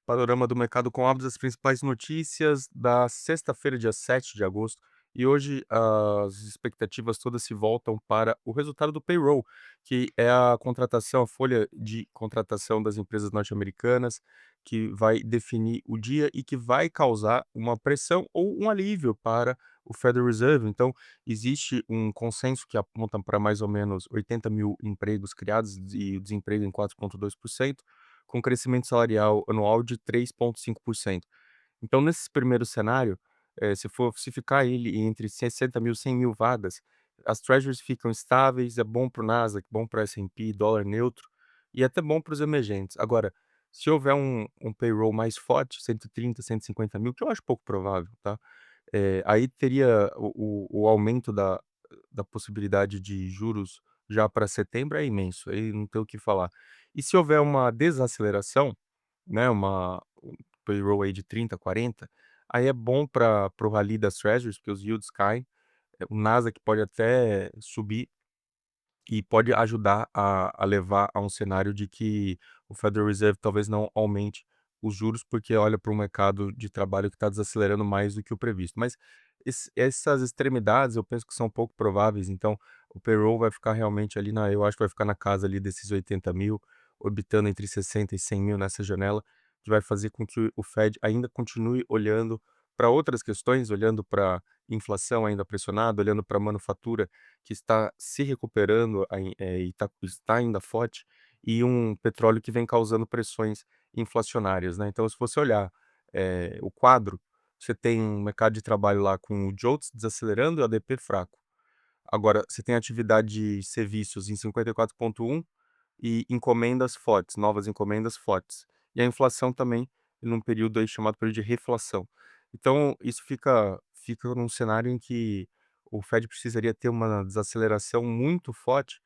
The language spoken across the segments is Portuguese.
Panorama do mercado com abas as principais notícias da sexta-feira, dia 7 de agosto. E hoje as expectativas todas se voltam para o resultado do payroll, que é a contratação, a folha de contratação das empresas norte-americanas, que vai definir o dia e que vai causar uma pressão ou um alívio para o Federal Reserve. Então, existe um consenso que aponta para mais ou menos 80.000 empregos criados e o desemprego em 4,2%, com crescimento salarial anual de 3,5%. Então, nesse primeiro cenário, se ficar ele entre 60.000 e 100.000 vagas, as treasuries ficam estáveis, é bom para o Nasdaq, bom para o S&P, dólar neutro, e até bom para os emergentes. Agora, se houver um payroll mais forte, 130, 150.000, que eu acho pouco provável, tá? Aí teria o aumento da possibilidade de juros já para setembro é imenso, aí não tem o que falar. E se houver uma desaceleração, né, um payroll aí de 30, 40, aí é bom para o rally das treasuries, porque os yields caem, o Nasdaq pode até subir e pode ajudar a levar a um cenário de que o Federal Reserve talvez não aumente os juros, porque olha para o mercado de trabalho que está desacelerando mais do que o previsto. Mas essas extremidades eu penso que são pouco prováveis, então o payroll vai ficar realmente ali eu acho que vai ficar na casa ali desses 80.000, orbitando entre 60 e 100.000 nessa janela, que vai fazer com que o Fed ainda continue olhando para outras questões, olhando para inflação ainda pressionada, olhando para a manufatura que está se recuperando e está ainda forte, e um petróleo que vem causando pressões inflacionárias, né. Então se você olhar, o quadro, você tem um mercado de trabalho lá com o JOLTS desacelerando e o ADP fraco. Agora você tem atividade de serviços em 54,1 e encomendas fortes, novas encomendas fortes. E a inflação também num período aí chamado período de reflação. Então isso fica num cenário em que o Fed precisaria ter uma desaceleração muito forte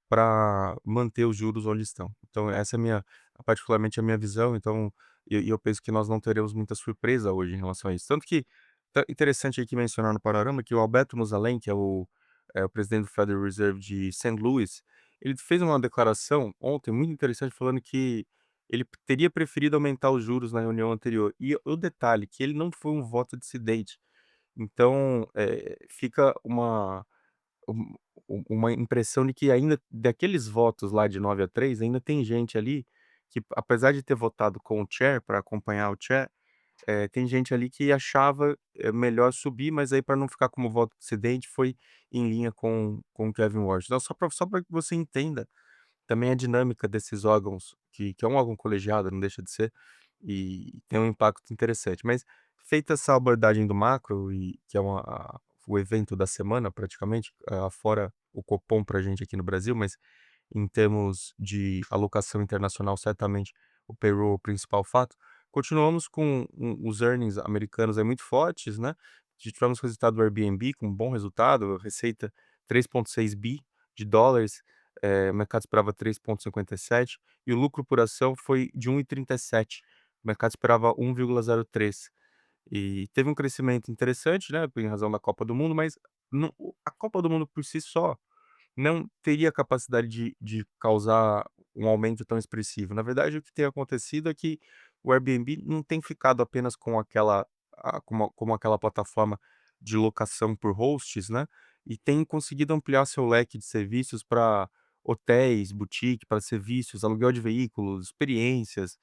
para manter os juros onde estão. Então essa é a minha particularmente a minha visão, então eu penso que nós não teremos muita surpresa hoje em relação a isso. Tanto que interessante aqui mencionar no panorama que o Alberto Mossalem, que é o presidente do Federal Reserve de Saint Louis, ele fez uma declaração ontem muito interessante falando que ele teria preferido aumentar os juros na reunião anterior. E o detalhe que ele não foi um voto dissidente. Então, fica um uma impressão de que ainda daqueles votos lá de 9-3 ainda tem gente ali que, apesar de ter votado com o chair, para acompanhar o chair, tem gente ali que achava, melhor subir, mas aí para não ficar como voto dissidente foi em linha com o Kevin Warsh. Então só pra que você entenda também a dinâmica desses órgãos, que é um órgão colegiado, não deixa de ser, e tem um impacto interessante. Mas feita essa abordagem do macro e que é o evento da semana praticamente, fora o Copom para a gente aqui no Brasil, mas em termos de alocação internacional, certamente o payroll é o principal fato. Continuamos com os earnings americanos aí muito fortes, né? Tivemos o resultado do Airbnb com um bom resultado, receita 3,6 bi de dólares, o mercado esperava 3,57 e o lucro por ação foi de 1,37. O mercado esperava 1,03. E teve um crescimento interessante, né, em razão da Copa do Mundo, mas a Copa do Mundo por si só não teria capacidade de causar um aumento tão expressivo. Na verdade, o que tem acontecido é que o Airbnb não tem ficado apenas com como aquela plataforma de locação por hosts, né, e tem conseguido ampliar seu leque de serviços para hotéis, boutique, para serviços, aluguel de veículos, experiências,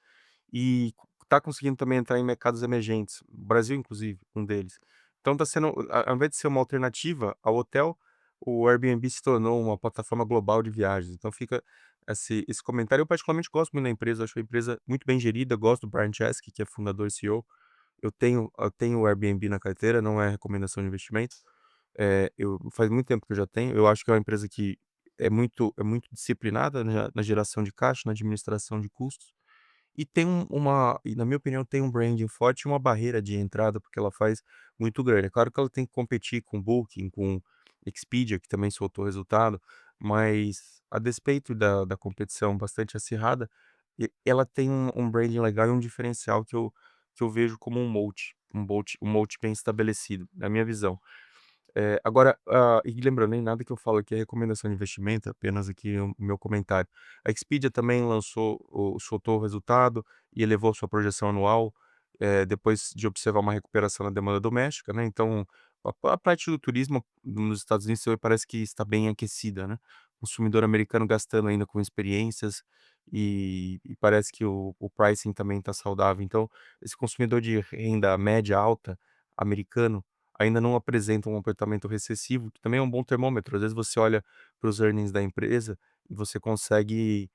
e está conseguindo também entrar em mercados emergentes, o Brasil inclusive, um deles. Então está sendo ao invés de ser uma alternativa ao hotel, o Airbnb se tornou uma plataforma global de viagens, então fica esse comentário. Eu particularmente gosto muito da empresa, acho a empresa muito bem gerida, gosto do Brian Chesky, que é fundador e CEO. Eu tenho o Airbnb na carteira, não é recomendação de investimento, eu faz muito tempo que eu já tenho, eu acho que é uma empresa que é muito disciplinada na geração de caixa, na administração de custos, e na minha opinião, tem um branding forte e uma barreira de entrada, porque ela faz muito grande. É claro que ela tem que competir com Booking, com Expedia, que também soltou resultado, mas a despeito da competição bastante acirrada, ela tem um branding legal e um diferencial que eu vejo como um moat bem estabelecido, na minha visão. Agora, e lembrando, nem nada que eu falo aqui é recomendação de investimento, apenas aqui o meu comentário. A Expedia também soltou o resultado e elevou sua projeção anual, depois de observar uma recuperação na demanda doméstica, né, então a parte do turismo nos Estados Unidos parece que está bem aquecida, né. O consumidor americano gastando ainda com experiências, e parece que o pricing também está saudável. Então, esse consumidor de renda média alta americano ainda não apresentam um comportamento recessivo, que também é um bom termômetro. Às vezes você olha para os earnings da empresa e você consegue,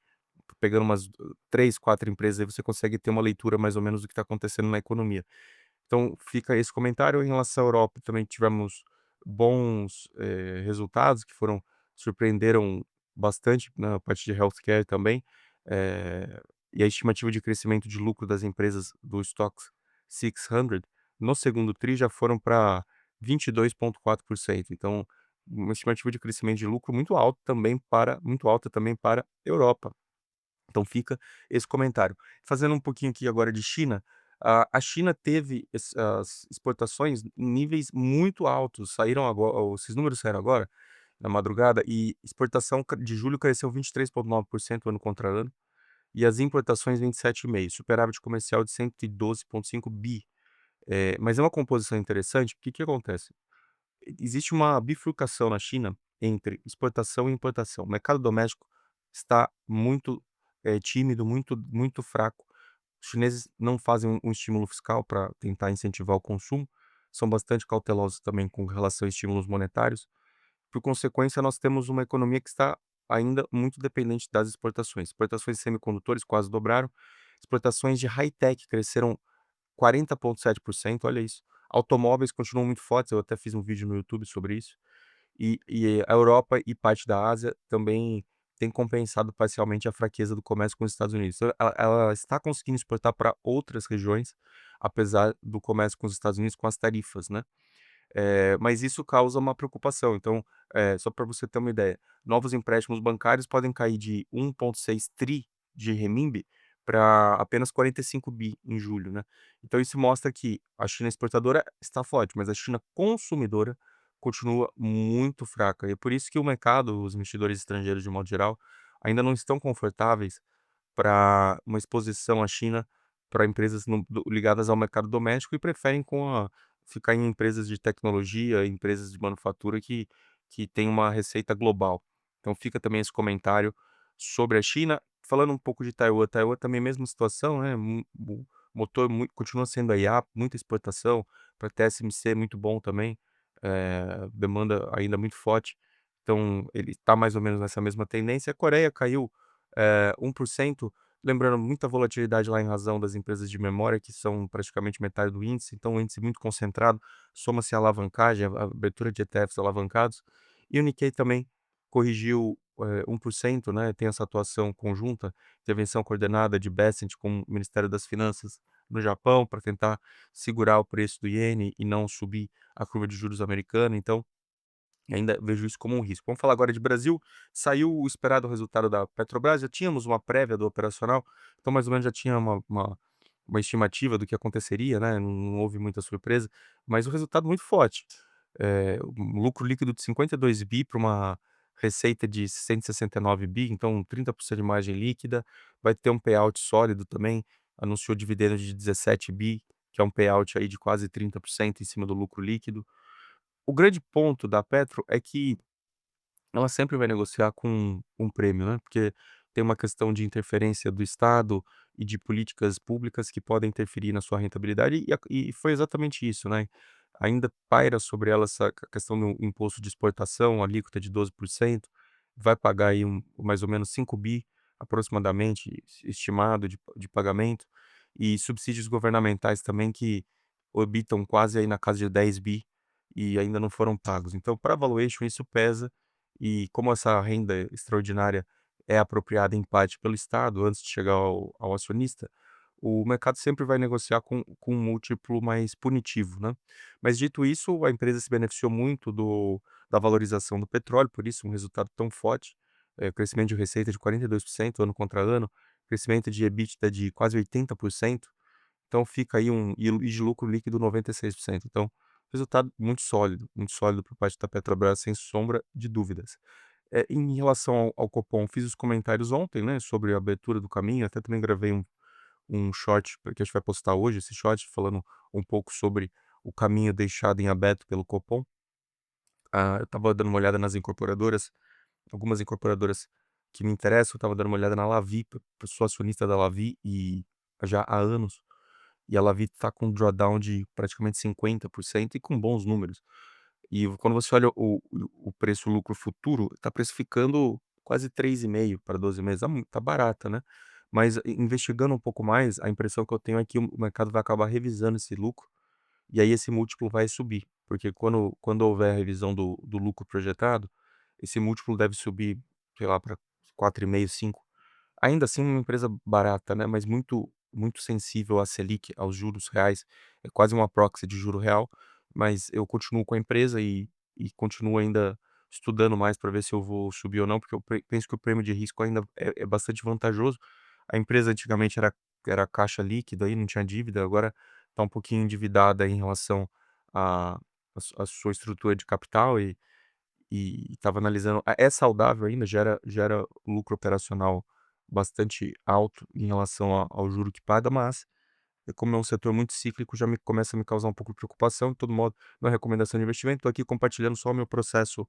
pegando umas 3, 4 empresas, aí você consegue ter uma leitura mais ou menos do que está acontecendo na economia. Então fica esse comentário. Em relação à Europa, também tivemos bons, resultados que surpreenderam bastante na parte de healthcare também, eh, e a estimativa de crescimento de lucro das empresas do STOXX 600 no segundo tri já foram para 22,4%. Então, uma estimativa de crescimento de lucro muito alta também para Europa. Então fica esse comentário. Fazendo um pouquinho aqui agora de China, a China teve as exportações em níveis muito altos, saíram agora, esses números saíram agora, na madrugada, e exportação de julho cresceu 23,9% ano contra ano, e as importações 27,5%, superávit comercial de 112,5 bi. Mas é uma composição interessante, porque o que acontece? Existe uma bifurcação na China entre exportação e importação. O mercado doméstico está muito, tímido, muito fraco. Os chineses não fazem um estímulo fiscal para tentar incentivar o consumo, são bastante cautelosos também com relação a estímulos monetários. Por consequência, nós temos uma economia que está ainda muito dependente das exportações. Exportações de semicondutores quase dobraram, exportações de high-tech cresceram 40,7%, olha isso. Automóveis continuam muito fortes, eu até fiz um vídeo no YouTube sobre isso. E a Europa e parte da Ásia também tem compensado parcialmente a fraqueza do comércio com os Estados Unidos. Então ela está conseguindo exportar para outras regiões, apesar do comércio com os Estados Unidos com as tarifas, né. Mas isso causa uma preocupação. Então, só para você ter uma ideia, novos empréstimos bancários podem cair de 1,6 tri de renminbi para apenas 45 bi em julho, né. Então isso mostra que a China exportadora está forte, mas a China consumidora continua muito fraca. E é por isso que o mercado, os investidores estrangeiros de modo geral, ainda não estão confortáveis para uma exposição à China, para empresas ligadas ao mercado doméstico, e preferem ficar em empresas de tecnologia, empresas de manufatura que têm uma receita global. Então fica também esse comentário sobre a China. Falando um pouco de Taiwan, Taiwan também mesma situação, né, o motor continua sendo a IA, muita exportação, para TSMC muito bom também, demanda ainda muito forte, então ele está mais ou menos nessa mesma tendência. A Coreia caiu, 1%, lembrando muita volatilidade lá em razão das empresas de memória, que são praticamente metade do índice, então um índice muito concentrado, soma-se a alavancagem, a abertura de ETFs alavancados, e o Nikkei também corrigiu, 1%, né, tem essa atuação conjunta, intervenção coordenada de Bessent com o Ministério das Finanças no Japão, para tentar segurar o preço do iene e não subir a curva de juros americana. Então ainda vejo isso como um risco. Vamos falar agora de Brasil. Saiu o esperado resultado da Petrobras, já tínhamos uma prévia do operacional, então mais ou menos já tinha uma estimativa do que aconteceria, né, não houve muita surpresa, mas o resultado muito forte. Um lucro líquido de 52 bi para uma receita de 169 bi, então 30% de margem líquida, vai ter um payout sólido também, anunciou dividendo de 17 bi, que é um payout aí de quase 30% em cima do lucro líquido. O grande ponto da Petro é que ela sempre vai negociar com um prêmio, né, porque tem uma questão de interferência do Estado e de políticas públicas que podem interferir na sua rentabilidade, e foi exatamente isso, né. Ainda paira sobre ela essa questão do imposto de exportação, alíquota de 12%, vai pagar aí mais ou menos 5 bi aproximadamente, estimado de pagamento, e subsídios governamentais também que orbitam quase aí na casa de 10 bi e ainda não foram pagos. Então, para a valuation isso pesa, e como essa renda extraordinária é apropriada em parte pelo Estado antes de chegar ao acionista, o mercado sempre vai negociar com um múltiplo mais punitivo, né. Mas dito isso, a empresa se beneficiou muito da valorização do petróleo, por isso um resultado tão forte, crescimento de receita de 42% ano contra ano, crescimento de EBITDA de quase 80%, então fica aí e de lucro líquido 96%. Então resultado muito sólido por parte da Petrobras, sem sombra de dúvidas. Em relação ao Copom, fiz os comentários ontem, né, sobre a abertura do caminho, até também gravei um short, porque a gente vai postar hoje esse short, falando um pouco sobre o caminho deixado em aberto pelo Copom. Eu estava dando uma olhada nas incorporadoras, algumas incorporadoras que me interessam, eu estava dando uma olhada na Lavi, eu sou acionista da Lavi e já há anos, e a Lavi está com um drawdown de praticamente 50% e com bons números. E quando você olha o preço lucro futuro, está precificando quase 3,5 para 12 meses, tá barata, né. Mas investigando um pouco mais, a impressão que eu tenho é que o mercado vai acabar revisando esse lucro, e aí esse múltiplo vai subir, porque quando houver a revisão do lucro projetado, esse múltiplo deve subir, sei lá, para 4,5, 5. Ainda assim uma empresa barata, né, mas muito sensível à Selic, aos juros reais, é quase uma proxy de juro real, mas eu continuo com a empresa e continuo ainda estudando mais para ver se eu vou subir ou não, porque eu penso que o prêmio de risco ainda é bastante vantajoso. A empresa antigamente era caixa líquida aí, não tinha dívida, agora está um pouquinho endividada em relação à à sua estrutura de capital e estava analisando, é saudável ainda, gera lucro operacional bastante alto em relação ao juro que paga, mas como é um setor muito cíclico, já me começa a me causar um pouco de preocupação. De todo modo, não é recomendação de investimento, estou aqui compartilhando só o meu processo,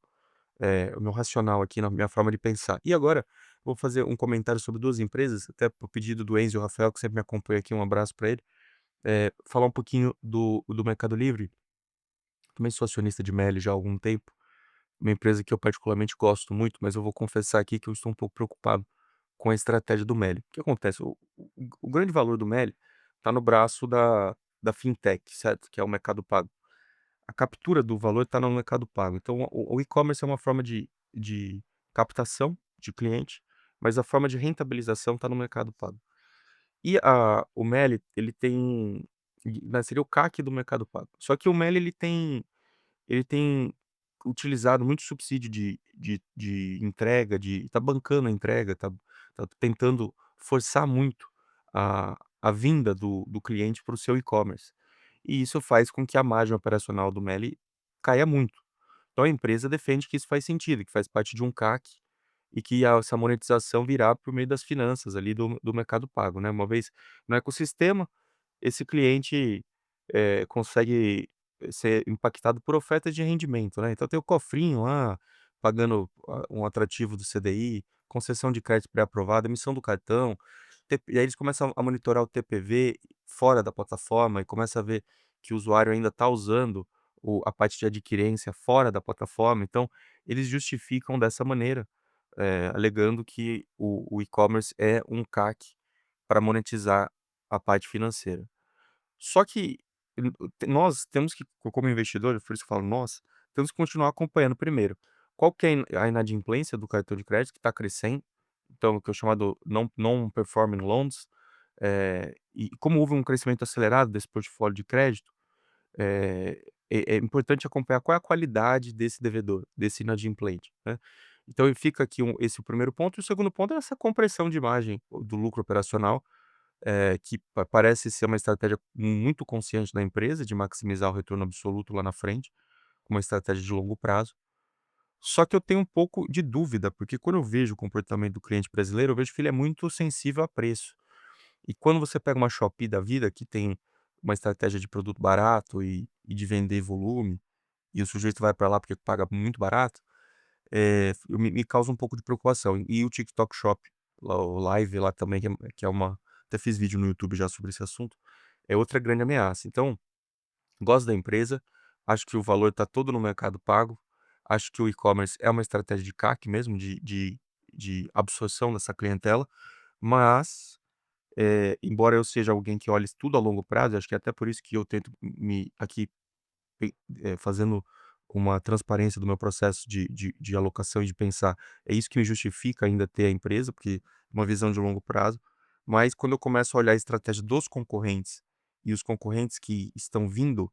o meu racional aqui, na minha forma de pensar. E agora, vou fazer um comentário sobre 2 empresas, até por pedido do Enzo e o Rafael, que sempre me acompanha aqui, um abraço para ele. Falar um pouquinho do Mercado Livre. Também sou acionista de Meli já há algum tempo, uma empresa que eu particularmente gosto muito, mas eu vou confessar aqui que eu estou um pouco preocupado com a estratégia do Meli. O que acontece? O grande valor do Meli está no braço da fintech, certo? Que é o Mercado Pago. A captura do valor está no Mercado Pago. Então, o e-commerce é uma forma de captação de cliente, mas a forma de rentabilização está no Mercado Pago. E o Meli, ele tem, né, seria o CAC do Mercado Pago. Só que o Meli, ele tem utilizado muito subsídio de entrega, tá bancando a entrega, tá tentando forçar muito a vinda do cliente para o seu e-commerce. E isso faz com que a margem operacional do Meli caia muito. Então a empresa defende que isso faz sentido, que faz parte de um CAC e que essa monetização virá por meio das finanças ali do Mercado Pago, né. Uma vez no ecossistema, esse cliente, consegue ser impactado por ofertas de rendimento, né. Então tem o cofrinho lá, pagando um atrativo do CDI, concessão de crédito pré-aprovada, emissão do cartão, e aí eles começam a monitorar o TPV fora da plataforma e começa a ver que o usuário ainda está usando a parte de adquirência fora da plataforma, então eles justificam dessa maneira, alegando que o e-commerce é um CAC para monetizar a parte financeira. Só que nós temos que, como investidores, por isso que eu falo nós, temos que continuar acompanhando primeiro, qual que é a inadimplência do cartão de crédito que está crescendo, então o que é chamado non-performing loans, e como houve um crescimento acelerado desse portfólio de crédito, é importante acompanhar qual é a qualidade desse devedor, desse inadimplente, né. Então e fica aqui esse o primeiro ponto, e o segundo ponto é essa compressão de margem do lucro operacional, que parece ser uma estratégia muito consciente da empresa de maximizar o retorno absoluto lá na frente, uma estratégia de longo prazo. Só que eu tenho um pouco de dúvida, porque quando eu vejo o comportamento do cliente brasileiro, eu vejo que ele é muito sensível a preço. E quando você pega uma Shopee da vida, que tem uma estratégia de produto barato e de vender volume, e o sujeito vai para lá porque paga muito barato, me causa um pouco de preocupação. E o TikTok Shop, lá o Live lá também, que é uma, até fiz vídeo no YouTube já sobre esse assunto, é outra grande ameaça. Então, gosto da empresa, acho que o valor está todo no Mercado Pago, acho que o e-commerce é uma estratégia de CAC mesmo, de absorção dessa clientela, mas, embora eu seja alguém que olhe tudo a longo prazo, acho que é até por isso que eu tento me aqui fazendo uma transparência do meu processo de alocação e de pensar, é isso que me justifica ainda ter a empresa, porque uma visão de longo prazo, mas quando eu começo a olhar a estratégia dos concorrentes, e os concorrentes que estão vindo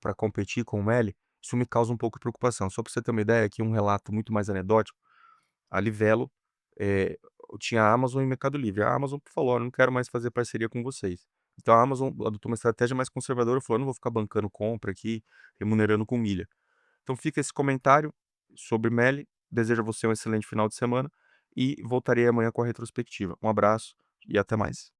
para competir com o Meli, isso me causa um pouco de preocupação. Só para você ter uma ideia, aqui um relato muito mais anedótico, a Livelo, eh, tinha a Amazon e o Mercado Livre. A Amazon falou: "Olha, não quero mais fazer parceria com vocês". Então a Amazon adotou uma estratégia mais conservadora, falou: "Eu não vou ficar bancando compra aqui, remunerando com milha". Então fica esse comentário sobre Meli, desejo a você um excelente final de semana e voltarei amanhã com a retrospectiva. Um abraço e até mais.